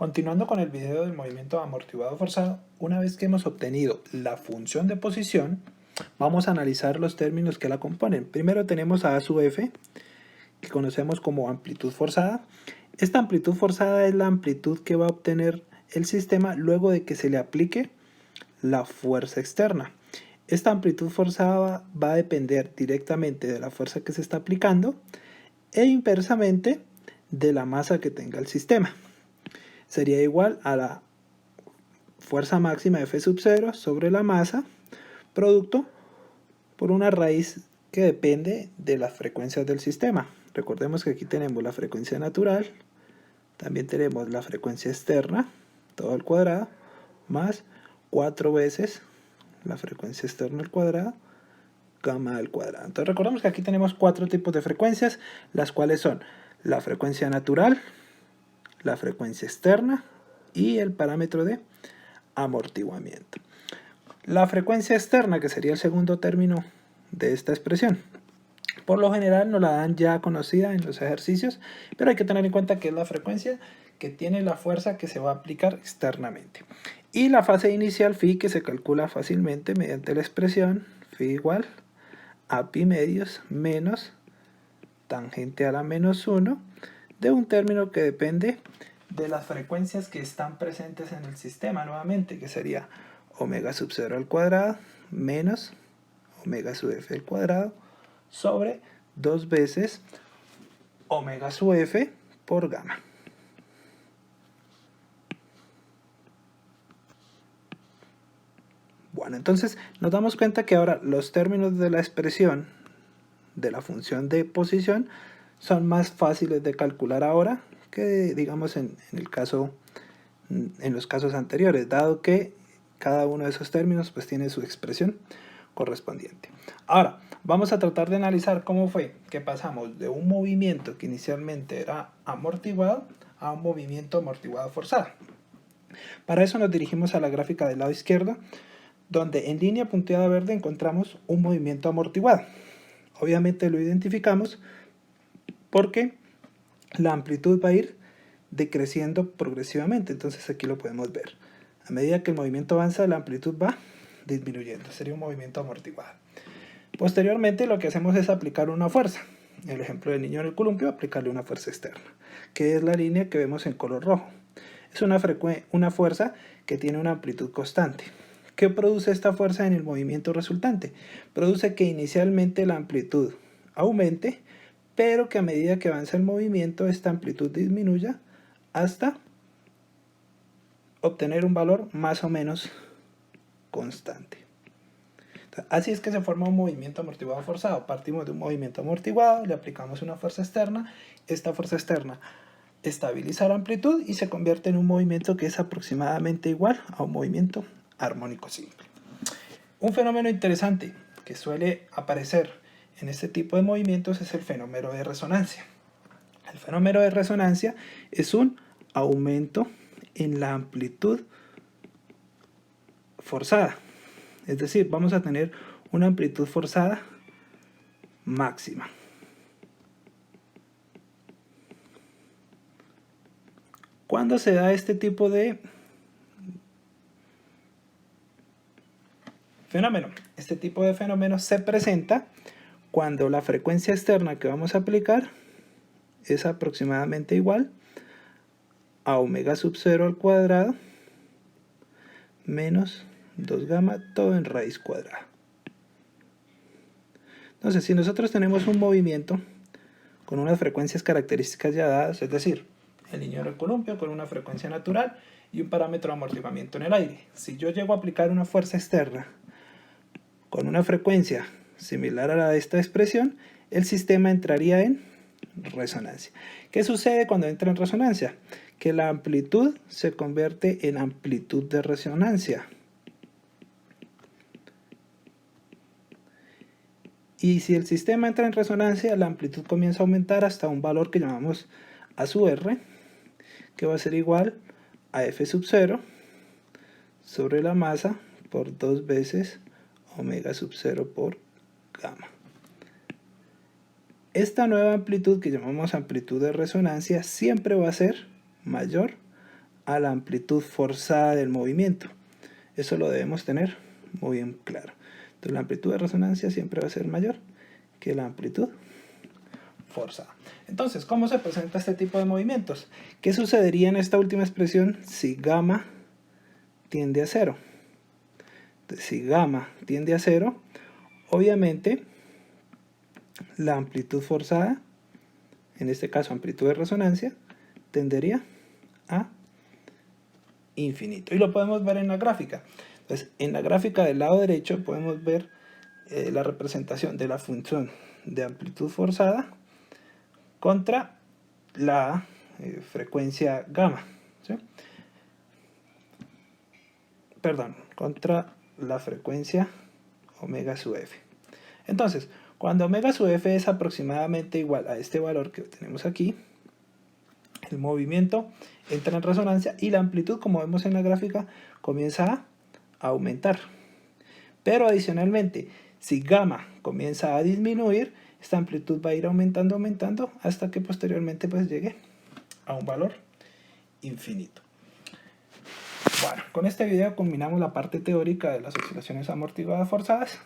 Continuando con el video del movimiento amortiguado forzado, una vez que hemos obtenido la función de posición, vamos a analizar los términos que la componen. Primero tenemos a sub f, que conocemos como amplitud forzada. Esta amplitud forzada es la amplitud que va a obtener el sistema luego de que se le aplique la fuerza externa. Esta amplitud forzada va a depender directamente de la fuerza que se está aplicando e inversamente de la masa que tenga el sistema. Sería igual a la fuerza máxima F sub 0 sobre la masa, producto por una raíz que depende de las frecuencias del sistema. Recordemos que aquí tenemos la frecuencia natural, también tenemos la frecuencia externa, todo al cuadrado, más 4 veces la frecuencia externa al cuadrado, gamma al cuadrado. Entonces recordemos que aquí tenemos 4 tipos de frecuencias, las cuales son la frecuencia natural, la frecuencia externa y el parámetro de amortiguamiento. La frecuencia externa, que sería el segundo término de esta expresión, por lo general nos la dan ya conocida en los ejercicios, pero hay que tener en cuenta que es la frecuencia que tiene la fuerza que se va a aplicar externamente. Y la fase inicial phi, que se calcula fácilmente mediante la expresión phi igual a pi medios menos tangente a la menos 1 de un término que depende de las frecuencias que están presentes en el sistema nuevamente, que sería omega sub 0 al cuadrado menos omega sub f al cuadrado sobre 2 veces omega sub f por gamma. Bueno, entonces nos damos cuenta que ahora los términos de la expresión de la función de posición son más fáciles de calcular ahora que digamos en los casos anteriores, dado que cada uno de esos términos pues tiene su expresión correspondiente. Ahora vamos a tratar de analizar cómo fue que pasamos de un movimiento que inicialmente era amortiguado a un movimiento amortiguado forzado. Para eso nos dirigimos a la gráfica del lado izquierdo, donde en línea punteada verde encontramos un movimiento amortiguado. Obviamente lo identificamos porque la amplitud va a ir decreciendo progresivamente, entonces aquí lo podemos ver. A medida que el movimiento avanza, la amplitud va disminuyendo, sería un movimiento amortiguado. Posteriormente lo que hacemos es aplicar una fuerza. En el ejemplo del niño en el columpio, aplicarle una fuerza externa, que es la línea que vemos en color rojo. Es una fuerza que tiene una amplitud constante. ¿Qué produce esta fuerza en el movimiento resultante? Produce que inicialmente la amplitud aumente, pero que a medida que avanza el movimiento esta amplitud disminuya hasta obtener un valor más o menos constante. Entonces, así es que se forma un movimiento amortiguado forzado. Partimos de un movimiento amortiguado, le aplicamos una fuerza externa, esta fuerza externa estabiliza la amplitud y se convierte en un movimiento que es aproximadamente igual a un movimiento armónico simple. Un fenómeno interesante que suele aparecer en este tipo de movimientos es el fenómeno de resonancia. El fenómeno de resonancia es un aumento en la amplitud forzada. Es decir, vamos a tener una amplitud forzada máxima. ¿Cuándo se da este tipo de fenómeno? Este tipo de fenómeno se presenta cuando la frecuencia externa que vamos a aplicar es aproximadamente igual a omega sub 0 al cuadrado menos 2 gamma, todo en raíz cuadrada. Entonces, si nosotros tenemos un movimiento con unas frecuencias características ya dadas, es decir, el niño del columpio con una frecuencia natural y un parámetro de amortiguamiento en el aire. Si yo llego a aplicar una fuerza externa con una frecuencia similar a la de esta expresión, el sistema entraría en resonancia. ¿Qué sucede cuando entra en resonancia? Que la amplitud se convierte en amplitud de resonancia. Y si el sistema entra en resonancia, la amplitud comienza a aumentar hasta un valor que llamamos A sub R, que va a ser igual a F sub 0 sobre la masa por 2 veces omega sub 0 por gamma. Esta nueva amplitud que llamamos amplitud de resonancia siempre va a ser mayor a la amplitud forzada del movimiento. Eso lo debemos tener muy bien claro. Entonces la amplitud de resonancia siempre va a ser mayor que la amplitud forzada. Entonces, ¿cómo se presenta este tipo de movimientos? ¿Qué sucedería en esta última expresión si gamma tiende a cero? Entonces, si gamma tiende a cero, obviamente la amplitud forzada, en este caso amplitud de resonancia, tendería a infinito. Y lo podemos ver en la gráfica. Entonces, en la gráfica del lado derecho podemos ver la representación de la función de amplitud forzada contra la frecuencia gamma, ¿sí? Perdón, contra la frecuencia omega sub f. Entonces, cuando omega sub f es aproximadamente igual a este valor que tenemos aquí, el movimiento entra en resonancia y la amplitud, como vemos en la gráfica, comienza a aumentar. Pero adicionalmente, si gamma comienza a disminuir, esta amplitud va a ir aumentando, aumentando, hasta que posteriormente pues llegue a un valor infinito. Bueno, con este video culminamos la parte teórica de las oscilaciones amortiguadas forzadas.